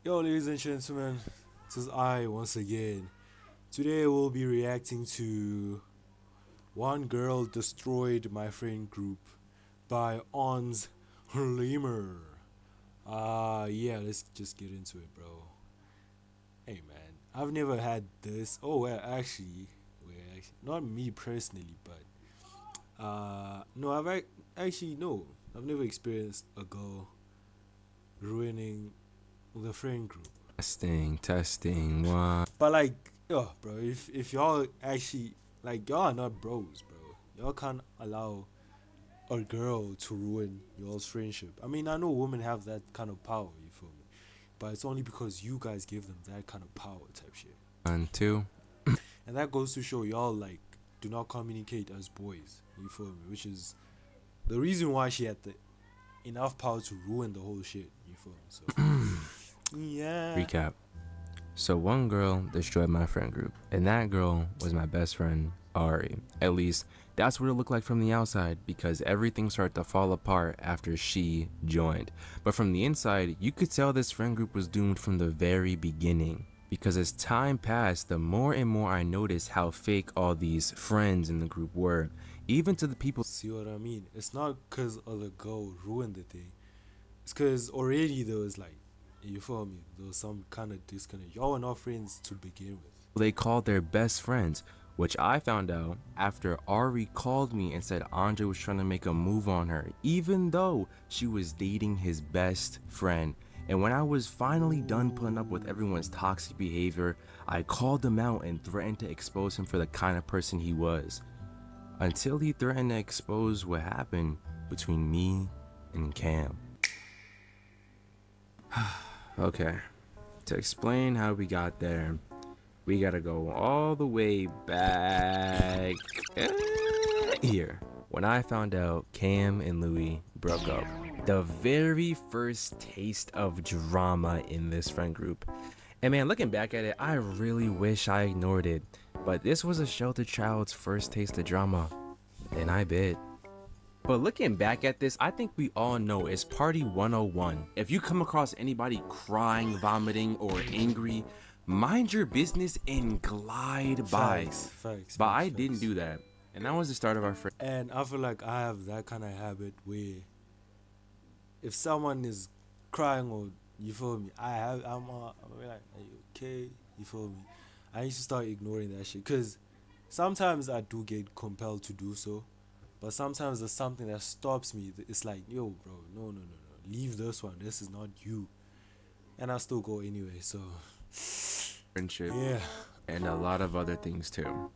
Yo, ladies and gentlemen, this is I once again. Today we'll be reacting to One Girl Destroyed My Friend Group by Ons Lemur. Yeah, let's just get into it, bro. Hey, man, I've never had this. Oh, well, actually, not me personally, but no, actually no, I've never experienced a girl ruining the friend group. Testing, one. But like, yo, bro, if y'all actually like y'all are not bros, bro. Y'all can't allow a girl to ruin y'all's friendship. I mean, I know women have that kind of power, you feel me? But it's only because you guys give them that kind of power type shit. 1, 2. And that goes to show y'all like do not communicate as boys, you feel me? Which is the reason why she had the enough power to ruin the whole shit, you feel me? So yeah. Recap. So one girl destroyed my friend group, and that girl was my best friend, Ari. At least, that's what it looked like from the outside, because everything started to fall apart after she joined. But from the inside, you could tell this friend group was doomed from the very beginning. Because as time passed, the more and more I noticed how fake all these friends in the group were. Even to the people. See what I mean? It's not because of the girl ruined the thing. It's because already there was like, you feel me? There was some kind of disconnect. Y'all were not friends to begin with. They called their best friends, which I found out after Ari called me and said Andre was trying to make a move on her, even though she was dating his best friend. And when I was finally done putting up with everyone's toxic behavior, I called him out and threatened to expose him for the kind of person he was. Until he threatened to expose what happened between me and Cam. Okay, to explain how we got there, we gotta go all the way back here. When I found out Cam and Louis broke up, the very first taste of drama in this friend group. And man, looking back at it, I really wish I ignored it. But this was a sheltered child's first taste of drama, and I bit. But looking back at this, I think we all know it's Party 101. If you come across anybody crying, vomiting, or angry, mind your business and glide by. Facts. But I didn't do that. And that was the start of our friendship. And I feel like I have that kind of habit where if someone is crying or you feel me, I'm like, are you okay? You feel me? I need to start ignoring that shit because sometimes I do get compelled to do so, but sometimes there's something that stops me. It's like, yo, bro, no, leave this one. This is not you, and I still go anyway. So yeah. And a lot of other things too.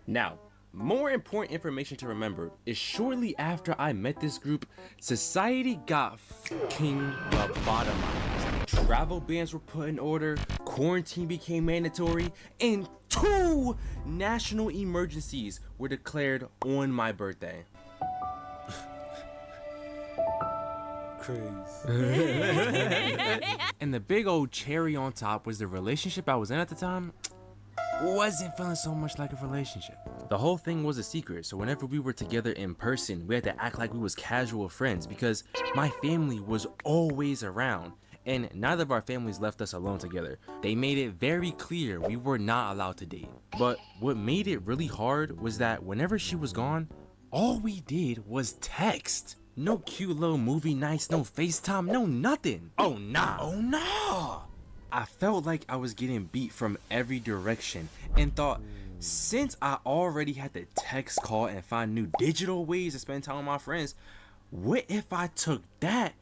Now, more important information to remember is shortly after I met this group, society got fucking lobotomized. Travel bans were put in order, quarantine became mandatory, and 2 national emergencies were declared on my birthday. Crazy. And the big old cherry on top was the relationship I was in at the time wasn't feeling so much like a relationship. The whole thing was a secret, so whenever we were together in person, we had to act like we was casual friends because my family was always around, and neither of our families left us alone together. They made it very clear we were not allowed to date. But what made it really hard was that whenever she was gone, all we did was text. No cute little movie nights, no FaceTime, no nothing. Oh nah. I felt like I was getting beat from every direction and thought, since I already had to text, call, and find new digital ways to spend time with my friends, what if I took that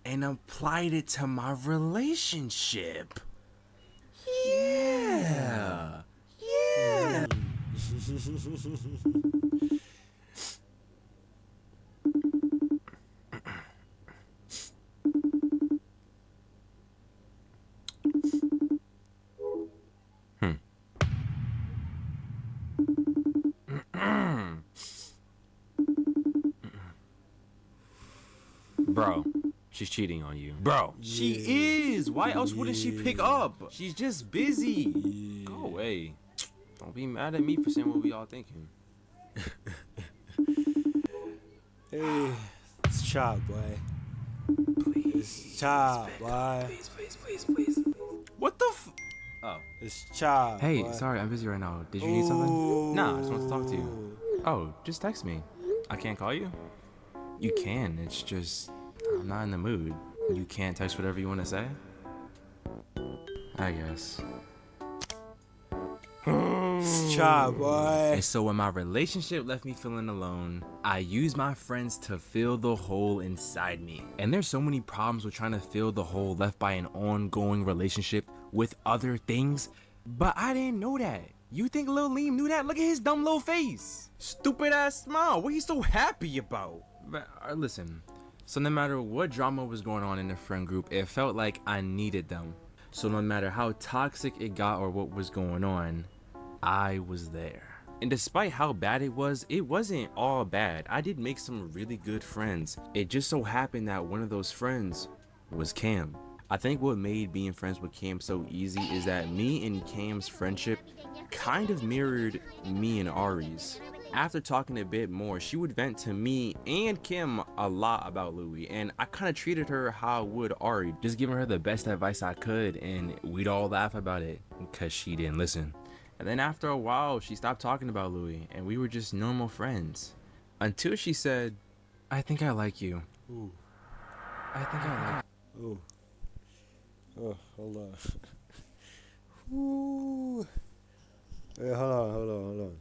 and applied it to my relationship? Yeah. Bro, she's cheating on you. Bro, she is. Why else wouldn't she pick up? She's just busy. Yeah. Go away. Don't be mad at me for saying what we all thinking. Hey, it's child, boy. Please. It's Cha, boy. Please. What the Oh. It's Cha. Hey, boy. sorry, I'm busy right now. Did you need something? Nah, I just want to talk to you. Oh, just text me. I can't call you? You can, it's just I'm not in the mood. You can't text whatever you want to say? I guess. It's Cha, boy. And so when my relationship left me feeling alone, I used my friends to fill the hole inside me. And there's so many problems with trying to fill the hole left by an ongoing relationship with other things, but I didn't know that. You think Lil Liam knew that? Look at his dumb little face. Stupid ass smile. What are you so happy about? But, listen, so no matter what drama was going on in the friend group, it felt like I needed them. So no matter how toxic it got or what was going on, I was there. And despite how bad it wasn't all bad. I did make some really good friends. It just so happened that one of those friends was Cam. I think what made being friends with Cam so easy is that me and Cam's friendship kind of mirrored me and Ari's. After talking a bit more, she would vent to me and Kim a lot about Louis, and I kind of treated her how I would Ari, just giving her the best advice I could, and we'd all laugh about it because she didn't listen. And then after a while, she stopped talking about Louis, and we were just normal friends. Until she said, I think I like you. Ooh. I think I like you. Ooh. Oh, hold on. Ooh. Hey, hold on.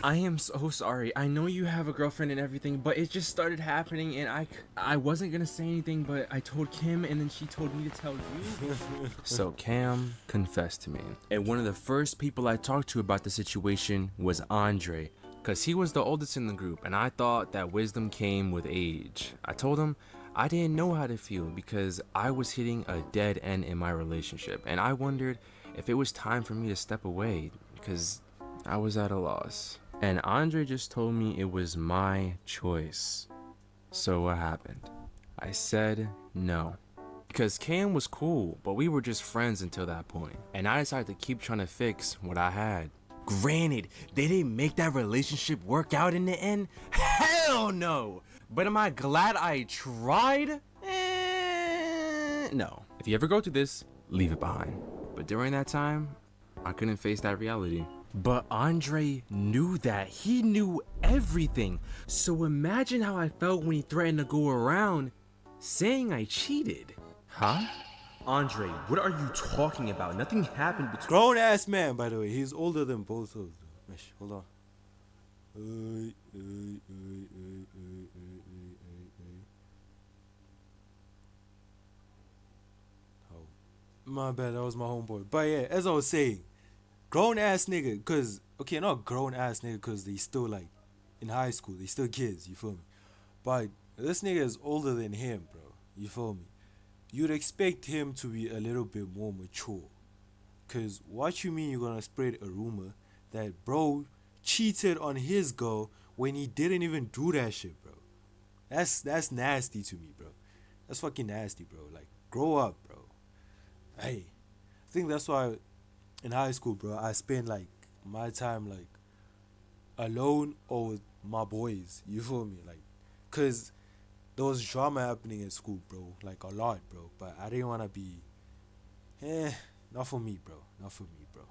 I am so sorry. I know you have a girlfriend and everything, but it just started happening and I wasn't gonna say anything, but I told Kim and then she told me to tell you. So Cam confessed to me. And one of the first people I talked to about the situation was Andre, because he was the oldest in the group and I thought that wisdom came with age. I told him I didn't know how to feel because I was hitting a dead end in my relationship and I wondered if it was time for me to step away because I was at a loss. And Andre just told me it was my choice. So what happened? I said no. Because Cam was cool, but we were just friends until that point. And I decided to keep trying to fix what I had. Granted, they didn't make that relationship work out in the end. Hell no! But am I glad I tried? No. If you ever go through this, leave it behind. But during that time, I couldn't face that reality. But Andre knew that. He knew everything. So imagine how I felt when he threatened to go around saying I cheated. Huh? Andre, what are you talking about? Nothing happened between— Grown ass man, by the way. He's older than both of them. Mesh, hold on. Oh, my bad. That was my homeboy. But yeah, as I was saying, grown ass nigga, cause okay, not grown ass nigga, cause they still like in high school, they still kids. You feel me? But this nigga is older than him, bro. You feel me? You'd expect him to be a little bit more mature. Cause what you mean you're gonna spread a rumor that bro cheated on his girl when he didn't even do that shit, bro? That's nasty to me, bro. That's fucking nasty, bro. Like, grow up, bro. Hey, I think that's why in high school, bro, I spent like my time like alone or with my boys. You feel me? Like, cause there was drama happening in school, bro. Like a lot, bro. But I didn't wanna be, not for me, bro. Not for me, bro.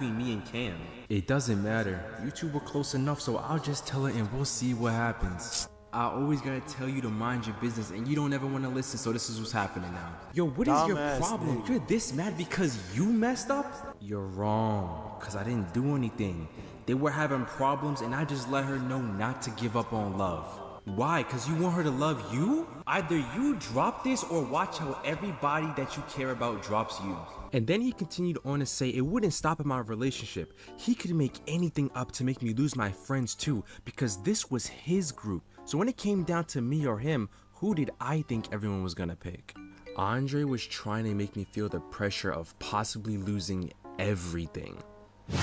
between me and Cam. It doesn't matter. You two were close enough, so I'll just tell her and we'll see what happens. I always gotta tell you to mind your business and you don't ever wanna listen, so this is what's happening now. Yo, what is your Dumbass problem? nigga. You're this mad because you messed up? You're wrong, cause I didn't do anything. They were having problems and I just let her know not to give up on love. Why? Cause you want her to love you? Either you drop this or watch how everybody that you care about drops you. And then he continued on to say it wouldn't stop in my relationship. He could make anything up to make me lose my friends too, because this was his group. So when it came down to me or him, who did I think everyone was gonna pick? Andre was trying to make me feel the pressure of possibly losing everything.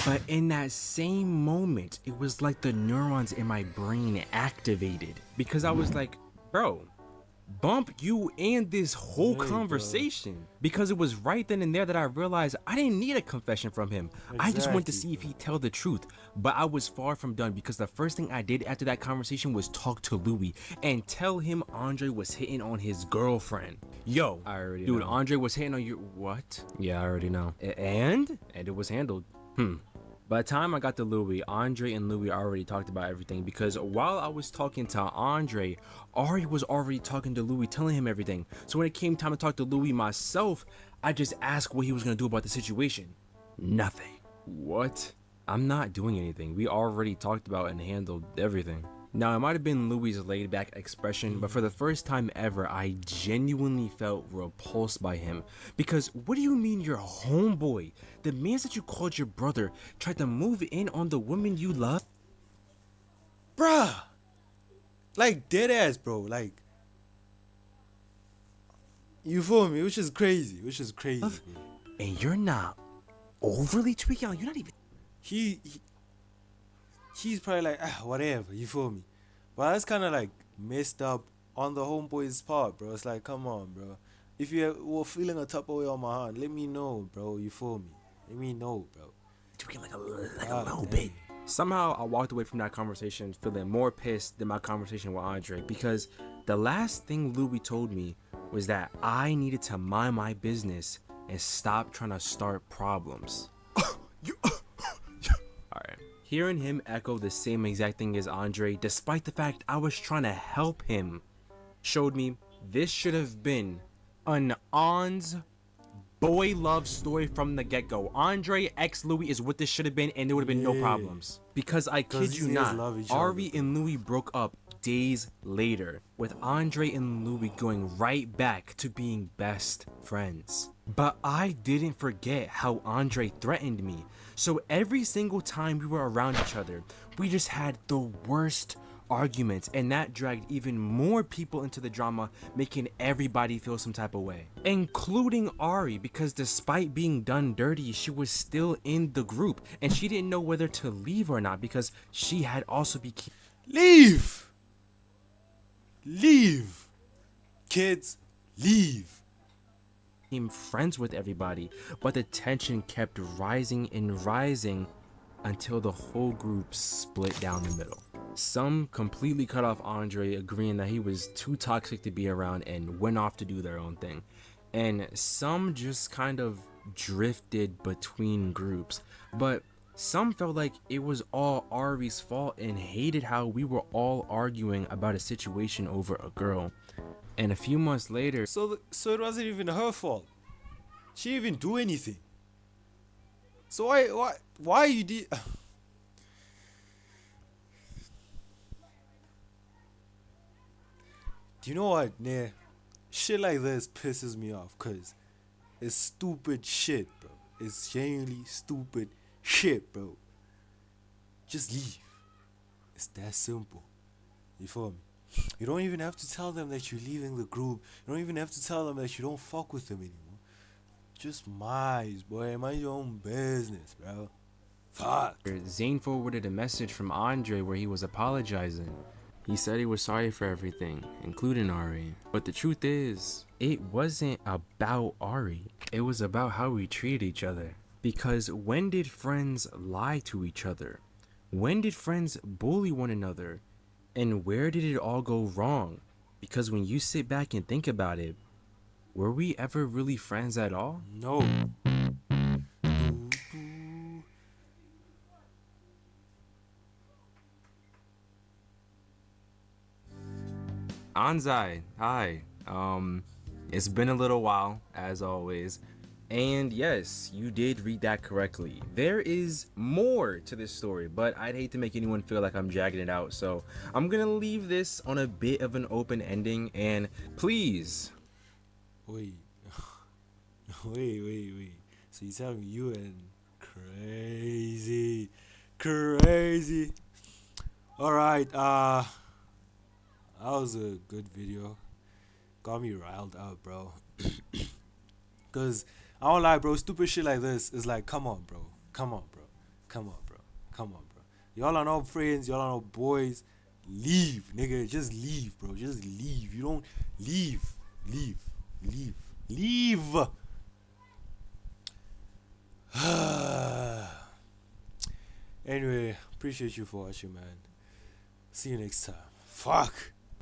But in that same moment, it was like the neurons in my brain activated. Because I was like, bro, bump you and this whole Right, bro. conversation, because it was right then and there that I realized I didn't need a confession from him. I just wanted to Exactly, see if he'd tell the truth, but I was far from done, because the first thing I did after that conversation was talk to Louis and tell him Andre was hitting on his girlfriend. Yo, I already dude, know. Andre was hitting on your what? Yeah, I already know. And it was handled. By the time I got to Louis, Andre and Louis already talked about everything, because while I was talking to Andre, Ari was already talking to Louis, telling him everything. So when it came time to talk to Louis myself, I just asked what he was gonna do about the situation. Nothing. What? I'm not doing anything. We already talked about and handled everything. Now, it might have been Louis' laid back expression, but for the first time ever, I genuinely felt repulsed by him. Because what do you mean your homeboy, the man that you called your brother, tried to move in on the woman you love? Bruh. Like, dead ass, bro. Like, you feel me? Which is crazy. Bro. And you're not overly tweaking out. You're not even. He's probably like, whatever, you feel me? But that's kind of like messed up on the homeboy's part, bro. It's like, come on, bro. If you were feeling a type of way on my hand, let me know, bro. You feel me? Let me know, bro. Tweaking like a little bit. Somehow I walked away from that conversation feeling more pissed than my conversation with Andre, because the last thing Louis told me was that I needed to mind my business and stop trying to start problems. Alright. Hearing him echo the same exact thing as Andre, despite the fact I was trying to help him, showed me this should have been an Ons boy love story from the get-go. Andre x Louis is what this should have been, and there would have been no Yeah. problems. Because I kid these you niggas not, love each Ari other, and Louis broke up days later, with Andre and Louis going right back to being best friends. But I didn't forget how Andre threatened me. So every single time we were around each other, we just had the worst arguments, and that dragged even more people into the drama, making everybody feel some type of way, including Ari, because despite being done dirty, she was still in the group and she didn't know whether to leave or not, because she had also become Leave! Leave! Kids, leave! friends with everybody. But the tension kept rising and rising until the whole group split down the middle. Some completely cut off Andre, agreeing that he was too toxic to be around, and went off to do their own thing. And some just kind of drifted between groups. But some felt like it was all Ari's fault and hated how we were all arguing about a situation over a girl. And a few months later, So it wasn't even her fault. She didn't even do anything. So why you did? Do you know what, nah? Shit like this pisses me off, cause it's stupid shit, bro. It's genuinely stupid shit, bro. Just leave. It's that simple. You feel me? You don't even have to tell them that you're leaving the group. You don't even have to tell them that you don't fuck with them anymore. Just mind, boy. Mind your own business, bro. Fuck. Zane forwarded a message from Andre where he was apologizing. He said he was sorry for everything, including Ari. But the truth is, it wasn't about Ari. It was about how we treated each other. Because when did friends lie to each other? When did friends bully one another? And where did it all go wrong? Because when you sit back and think about it, were we ever really friends at all? No. Anzai, hi. It's been a little while, as always. And yes, you did read that correctly. There is more to this story, but I'd hate to make anyone feel like I'm dragging it out. So I'm gonna leave this on a bit of an open ending, and please. Wait. wait. So you tell me you and crazy. Alright, that was a good video. Got me riled up, bro. Cause I don't lie, bro, stupid shit like this is like, come on, bro. Y'all are no friends, y'all are no boys. leave, nigga. Just leave, bro. Just leave. You don't leave. Leave. Leave. Leave. Anyway, appreciate you for watching, man. See you next time. Fuck.